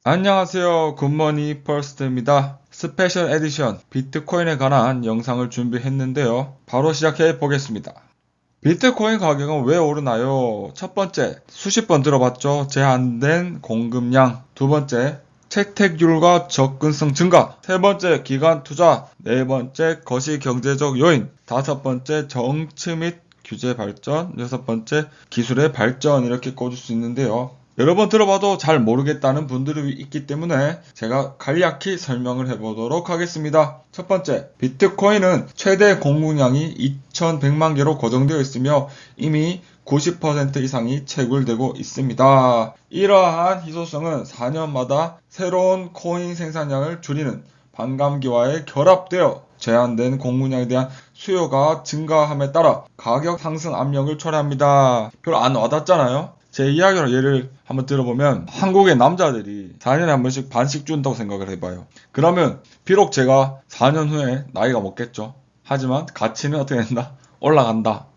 안녕하세요. 굿머니 퍼스트입니다. 스페셜 에디션 비트코인에 관한 영상을 준비했는데요. 바로 시작해 보겠습니다. 비트코인 가격은 왜 오르나요? 첫 번째, 수십 번 들어봤죠. 제한된 공급량. 두 번째, 채택률과 접근성 증가. 세 번째, 기관 투자. 네 번째, 거시 경제적 요인. 다섯 번째, 정치 및 규제 발전. 여섯 번째, 기술의 발전. 이렇게 꼽을 수 있는데요. 여러 번 들어봐도 잘 모르겠다는 분들이 있기 때문에 제가 간략히 설명을 해보도록 하겠습니다. 첫 번째, 비트코인은 최대 공급량이 2100만 개로 고정되어 있으며 이미 90% 이상이 채굴되고 있습니다. 이러한 희소성은 4년마다 새로운 코인 생산량을 줄이는 반감기와의 결합되어 제한된 공급량에 대한 수요가 증가함에 따라 가격 상승 압력을 초래합니다. 별로 안 와닿잖아요? 제 이야기로 예를 한번 들어보면 한국의 남자들이 4년에 한 번씩 반씩 준다고 생각을 해봐요. 그러면 비록 제가 4년 후에 나이가 먹겠죠. 하지만 가치는 어떻게 된다? 올라간다.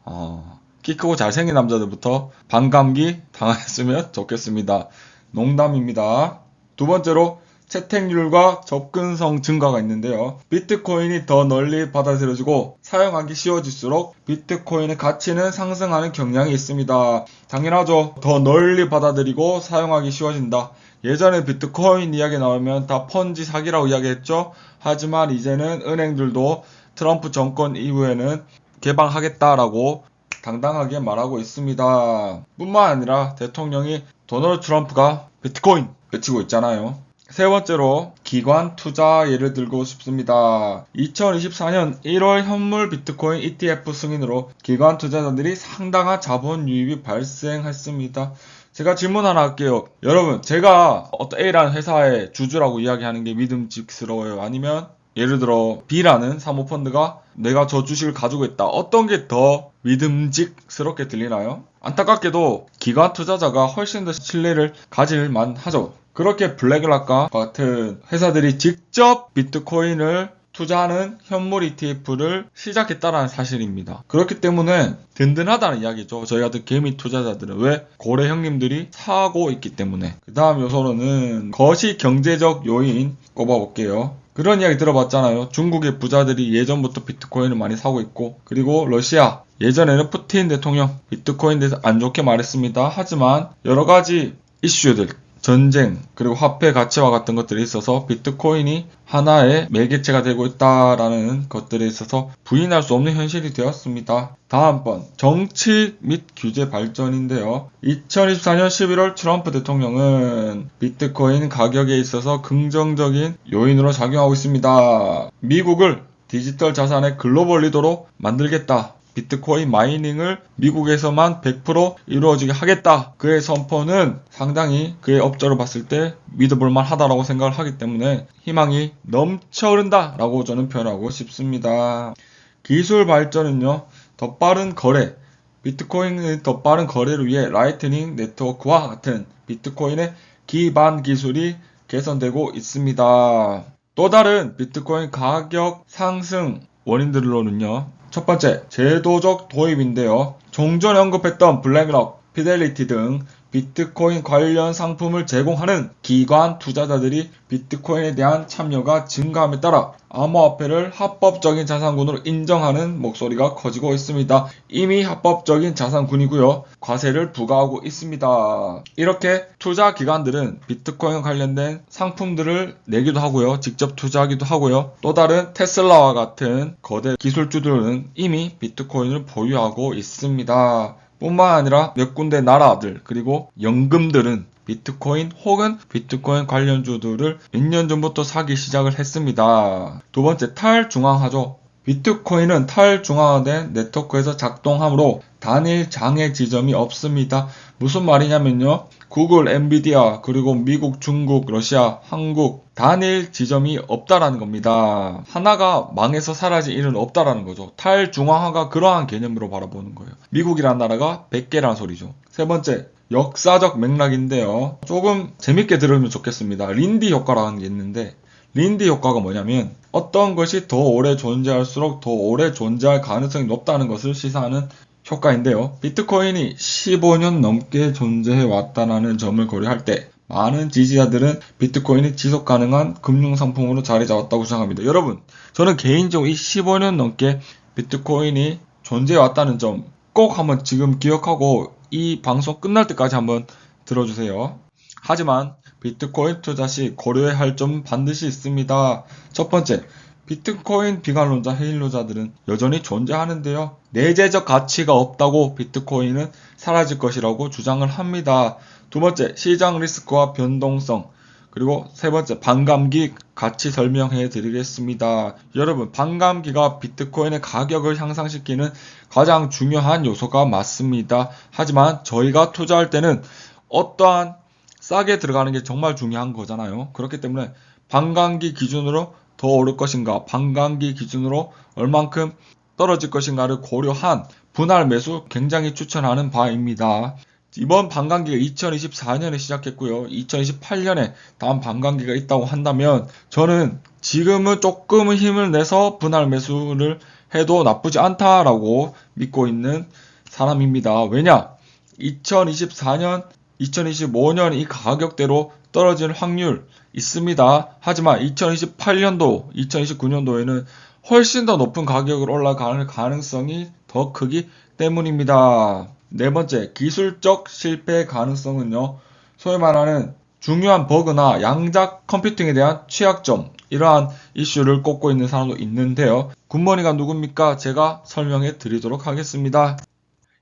키 크고 잘생긴 남자들부터 반감기 당했으면 좋겠습니다. 농담입니다. 두 번째로 채택률과 접근성 증가가 있는데요. 비트코인이 더 널리 받아들여지고 사용하기 쉬워질수록 비트코인의 가치는 상승하는 경향이 있습니다. 당연하죠. 더 널리 받아들이고 사용하기 쉬워진다. 예전에 비트코인 이야기 나오면 다 펀지 사기라고 이야기했죠. 하지만 이제는 은행들도 트럼프 정권 이후에는 개방하겠다라고 당당하게 말하고 있습니다. 뿐만 아니라 대통령이 도널드 트럼프가 비트코인 외치고 있잖아요. 세 번째로 기관 투자 예를 들고 싶습니다. 2024년 1월 현물 비트코인 ETF 승인으로 기관 투자자들이 상당한 자본 유입이 발생했습니다. 제가 질문 하나 할게요. 여러분, 제가 어떤 A라는 회사의 주주라고 이야기하는 게 믿음직스러워요? 아니면 예를 들어 B라는 사모펀드가 내가 저 주식을 가지고 있다. 어떤 게 더 믿음직스럽게 들리나요? 안타깝게도 기관 투자자가 훨씬 더 신뢰를 가질 만하죠. 그렇게 블랙락과 같은 회사들이 직접 비트코인을 투자하는 현물 ETF를 시작했다는 사실입니다. 그렇기 때문에 든든하다는 이야기죠. 저희 같은 개미 투자자들은. 왜? 고래 형님들이 사고 있기 때문에. 그 다음 요소로는 거시 경제적 요인 꼽아볼게요. 그런 이야기 들어봤잖아요. 중국의 부자들이 예전부터 비트코인을 많이 사고 있고, 그리고 러시아, 예전에는 푸틴 대통령 비트코인에 대해서 안 좋게 말했습니다. 하지만 여러 가지 이슈들, 전쟁, 그리고 화폐 가치와 같은 것들이 있어서 비트코인이 하나의 매개체가 되고 있다라는 것들에 있어서 부인할 수 없는 현실이 되었습니다. 다음번, 정치 및 규제 발전인데요. 2024년 11월 트럼프 대통령은 비트코인 가격에 있어서 긍정적인 요인으로 작용하고 있습니다. 미국을 디지털 자산의 글로벌 리더로 만들겠다. 비트코인 마이닝을 미국에서만 100% 이루어지게 하겠다. 그의 선포는 상당히 그의 업적을 봤을 때 믿어볼 만하다라고 생각을 하기 때문에 희망이 넘쳐 흐른다 라고 저는 표현하고 싶습니다. 기술 발전은요, 더 빠른 거래, 비트코인의 더 빠른 거래를 위해 라이트닝 네트워크와 같은 비트코인의 기반 기술이 개선되고 있습니다. 또 다른 비트코인 가격 상승 원인들로는요, 첫 번째, 제도적 도입인데요. 종전 언급했던 블랙록, 피델리티 등 비트코인 관련 상품을 제공하는 기관 투자자들이 비트코인에 대한 참여가 증가함에 따라 암호화폐를 합법적인 자산군으로 인정하는 목소리가 커지고 있습니다. 이미 합법적인 자산군이고요. 과세를 부과하고 있습니다. 이렇게 투자 기관들은 비트코인 관련된 상품들을 내기도 하고요. 직접 투자하기도 하고요. 또 다른 테슬라와 같은 거대 기술주들은 이미 비트코인을 보유하고 있습니다. 뿐만 아니라 몇 군데 나라들 그리고 연금들은 비트코인 혹은 비트코인 관련주들을 몇 년 전부터 사기 시작을 했습니다. 두 번째, 탈중앙화죠. 비트코인은 탈중앙화된 네트워크에서 작동하므로 단일 장애 지점이 없습니다. 무슨 말이냐면요. 구글, 엔비디아, 그리고 미국, 중국, 러시아, 한국 단일 지점이 없다라는 겁니다. 하나가 망해서 사라질 일은 없다라는 거죠. 탈중앙화가 그러한 개념으로 바라보는 거예요. 미국이라는 나라가 100개라는 소리죠. 세 번째, 역사적 맥락인데요. 조금 재밌게 들으면 좋겠습니다. 린디 효과라는 게 있는데 린디 효과가 뭐냐면 어떤 것이 더 오래 존재할수록 더 오래 존재할 가능성이 높다는 것을 시사하는 효과인데요. 비트코인이 15년 넘게 존재해 왔다는 점을 고려할 때 많은 지지자들은 비트코인이 지속 가능한 금융상품으로 자리 잡았다고 생각합니다. 여러분, 저는 개인적으로 이 15년 넘게 비트코인이 존재해왔다는 점 꼭 한번 지금 기억하고 이 방송 끝날 때까지 한번 들어주세요. 하지만 비트코인 투자 시 고려해야 할 점 반드시 있습니다. 첫 번째, 비트코인 비관론자, 해일론자들은 여전히 존재하는데요. 내재적 가치가 없다고 비트코인은 사라질 것이라고 주장을 합니다. 두 번째, 시장 리스크와 변동성. 그리고 세 번째, 반감기 같이 설명해 드리겠습니다. 여러분, 반감기가 비트코인의 가격을 향상시키는 가장 중요한 요소가 맞습니다. 하지만 저희가 투자할 때는 어떠한 싸게 들어가는 게 정말 중요한 거잖아요. 그렇기 때문에 반감기 기준으로 더 오를 것인가, 반감기 기준으로 얼만큼 떨어질 것인가를 고려한 분할 매수 굉장히 추천하는 바입니다. 이번 반감기가 2024년에 시작했고요. 2028년에 다음 반감기가 있다고 한다면 저는 지금은 조금은 힘을 내서 분할 매수를 해도 나쁘지 않다라고 믿고 있는 사람입니다. 왜냐? 2024년, 2025년 이 가격대로 떨어질 확률 있습니다. 하지만 2028년도, 2029년도에는 훨씬 더 높은 가격으로 올라가는 가능성이 더 크기 때문입니다. 네 번째, 기술적 실패 가능성은요. 소위 말하는 중요한 버그나 양자 컴퓨팅에 대한 취약점, 이러한 이슈를 꼽고 있는 사람도 있는데요. 굿머니가 누굽니까? 제가 설명해 드리도록 하겠습니다.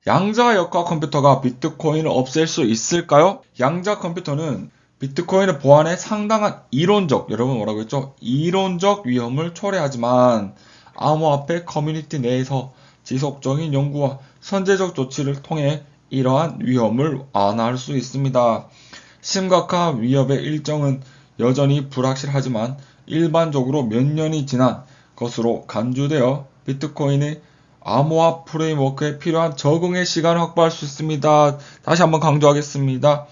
양자 역학 컴퓨터가 비트코인을 없앨 수 있을까요? 양자 컴퓨터는 비트코인의 보안에 상당한 이론적, 여러분 뭐라고 했죠? 이론적 위험을 초래하지만 암호화폐 커뮤니티 내에서 지속적인 연구와 선제적 조치를 통해 이러한 위험을 완화할 수 있습니다. 심각한 위협의 일정은 여전히 불확실하지만 일반적으로 몇 년이 지난 것으로 간주되어 비트코인의 암호화 프레임워크에 필요한 적응의 시간을 확보할 수 있습니다. 다시 한번 강조하겠습니다.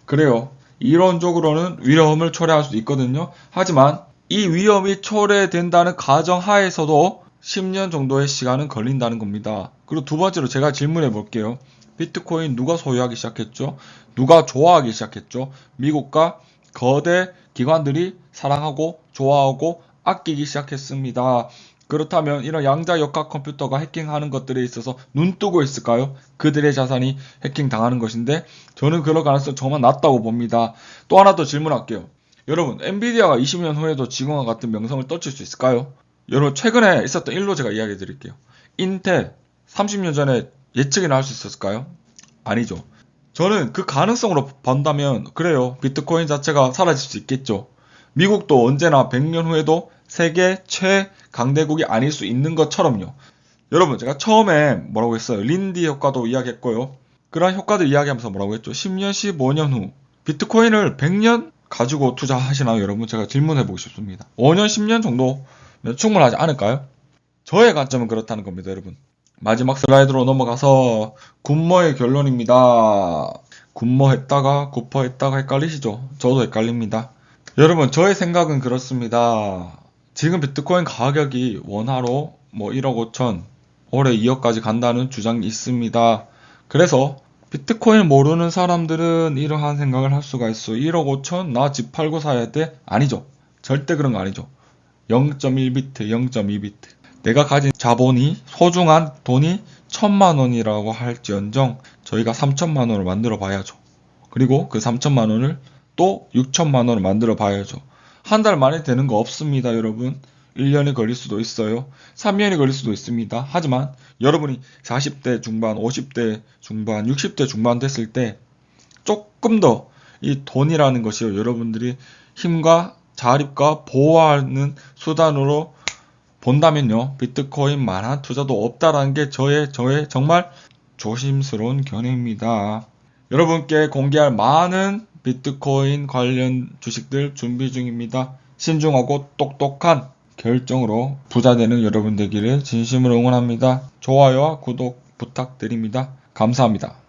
그래요. 이론적으로는 위험을 초래할 수 있거든요. 하지만 이 위험이 초래된다는 가정하에서도 10년 정도의 시간은 걸린다는 겁니다. 그리고 두 번째로 제가 질문해 볼게요. 비트코인 누가 소유하기 시작했죠? 누가 좋아하기 시작했죠? 미국과 거대 기관들이 사랑하고 좋아하고 아끼기 시작했습니다. 그렇다면 이런 양자 역학 컴퓨터가 해킹하는 것들에 있어서 눈 뜨고 있을까요? 그들의 자산이 해킹당하는 것인데 저는 그럴 가능성이 정말 낮다고 봅니다. 또 하나 더 질문할게요. 여러분, 엔비디아가 20년 후에도 지금과 같은 명성을 떨칠 수 있을까요? 여러분, 최근에 있었던 일로 제가 이야기 드릴게요. 인텔 30년 전에 예측이나 할 수 있었을까요? 아니죠. 저는 그 가능성으로 본다면 그래요. 비트코인 자체가 사라질 수 있겠죠. 미국도 언제나 100년 후에도 세계 최강대국이 아닐 수 있는 것처럼요. 여러분, 제가 처음에 뭐라고 했어요? 린디 효과도 이야기했고요. 그런 효과들 이야기하면서 뭐라고 했죠? 10년, 15년 후 비트코인을 100년 가지고 투자하시나요? 여러분, 제가 질문해보고 싶습니다. 5년, 10년 정도면 충분하지 않을까요? 저의 관점은 그렇다는 겁니다, 여러분. 마지막 슬라이드로 넘어가서 굿머의 결론입니다. 굿머했다가 굿퍼했다가 헷갈리시죠? 저도 헷갈립니다. 여러분, 저의 생각은 그렇습니다. 지금 비트코인 가격이 원화로 1억 5천, 올해 2억까지 간다는 주장이 있습니다. 그래서 비트코인 모르는 사람들은 이러한 생각을 할 수가 있어. 1억 5천? 나 집 팔고 사야 돼? 아니죠. 절대 그런 거 아니죠. 0.1비트, 0.2비트. 내가 가진 자본이, 소중한 돈이 1,000만 원이라고 할지언정 저희가 3,000만 원을 만들어 봐야죠. 그리고 그 3,000만 원을 또 6,000만 원을 만들어 봐야죠. 한 달 만에 되는 거 없습니다, 여러분. 1년이 걸릴 수도 있어요. 3년이 걸릴 수도 있습니다. 하지만 여러분이 40대 중반, 50대 중반, 60대 중반 됐을 때 조금 더 이 돈이라는 것이요, 여러분들이 힘과 자립과 보호하는 수단으로 본다면요, 비트코인만한 투자도 없다라는 게 저의 정말 조심스러운 견해입니다. 여러분께 공개할 많은 비트코인 관련 주식들 준비 중입니다. 신중하고 똑똑한 결정으로 부자 되는 여러분 되기를 진심으로 응원합니다. 좋아요와 구독 부탁드립니다. 감사합니다.